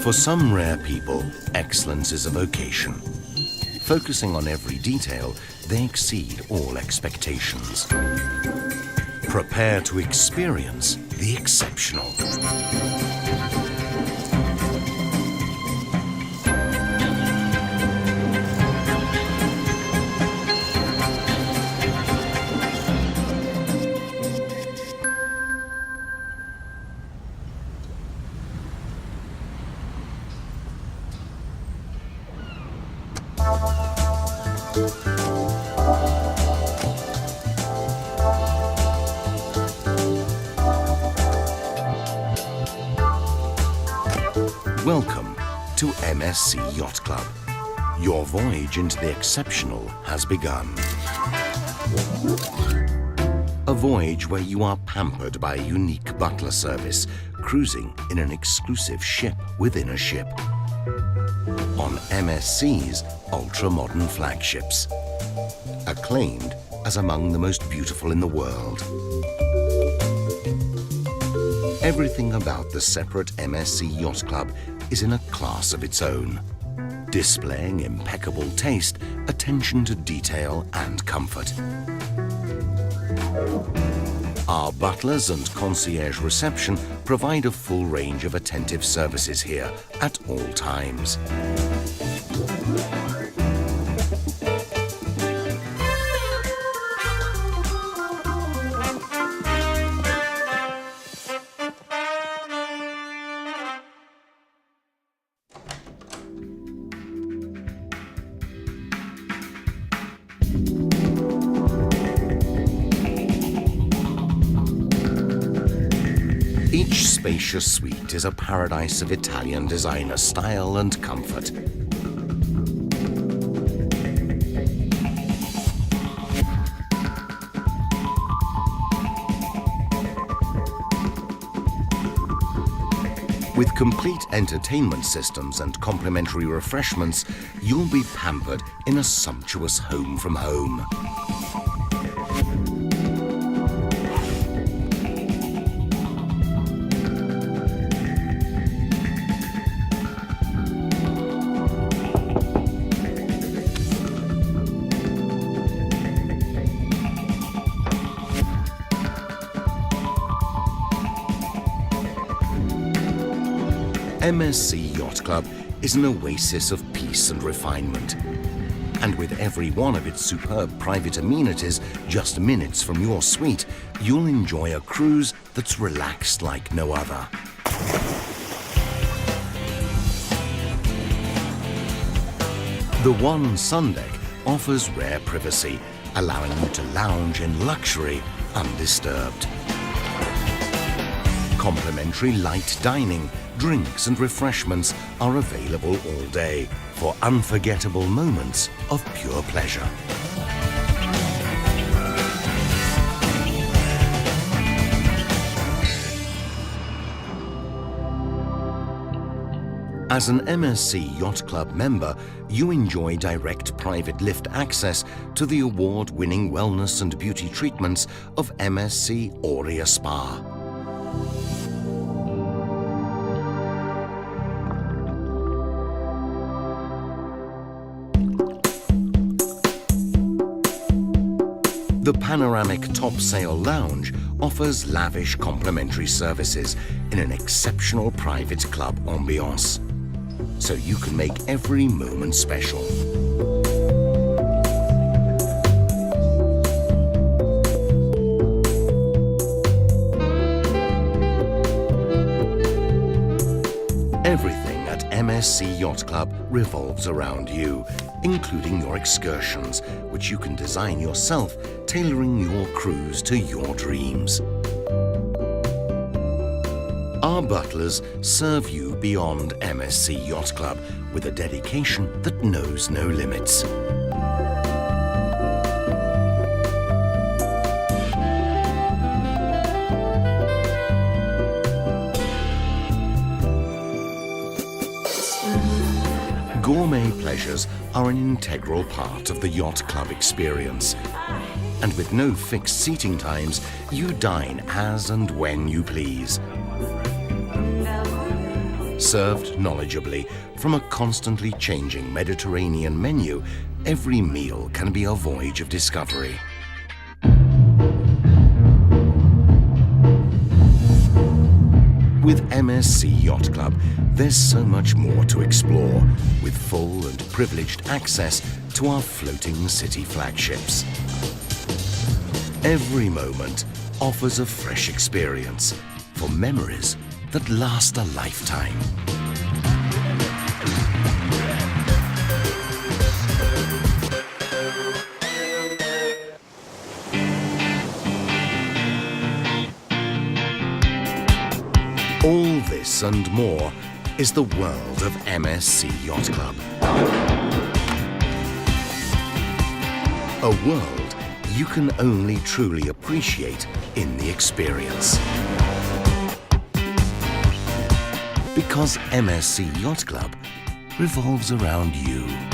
For some rare people, excellence is a vocation. Focusing on every detail, they exceed all expectations. Prepare to experience the exceptional. Welcome to MSC Yacht Club. Your voyage into the exceptional has begun. A voyage where you are pampered by a unique butler service, cruising in an exclusive ship within a ship. On MSC's ultra-modern flagships, acclaimed as among the most beautiful in the world. Everything about the separate MSC Yacht Club is in a class of its own, displaying impeccable taste, attention to detail and comfort. Our butlers and concierge reception provide a full range of attentive services here at all times. Each spacious suite is a paradise of Italian designer style and comfort. With complete entertainment systems and complimentary refreshments, you'll be pampered in a sumptuous home from home. MSC Yacht Club is an oasis of peace and refinement. And with every one of its superb private amenities just minutes from your suite, you'll enjoy a cruise that's relaxed like no other. The one sun deck offers rare privacy, allowing you to lounge in luxury undisturbed. Complimentary light dining, drinks and refreshments are available all day for unforgettable moments of pure pleasure. As an MSC Yacht Club member, you enjoy direct private lift access to the award-winning wellness and beauty treatments of MSC Aurea Spa. The panoramic topsail lounge offers lavish complimentary services in an exceptional private club ambiance, so you can make every moment special. Everything at MSC Yacht Club revolves around you, including your excursions, which you can design yourself, tailoring your cruise to your dreams. Our butlers serve you beyond MSC Yacht Club with a dedication that knows no limits. Gourmet pleasures are an integral part of the yacht club experience. And with no fixed seating times, you dine as and when you please. Served knowledgeably from a constantly changing Mediterranean menu, every meal can be a voyage of discovery. With MSC Yacht Club, there's so much more to explore, with full and privileged access to our floating city flagships. Every moment offers a fresh experience for memories that last a lifetime. All this and more is the world of MSC Yacht Club. A world you can only truly appreciate in the experience. Because MSC Yacht Club revolves around you.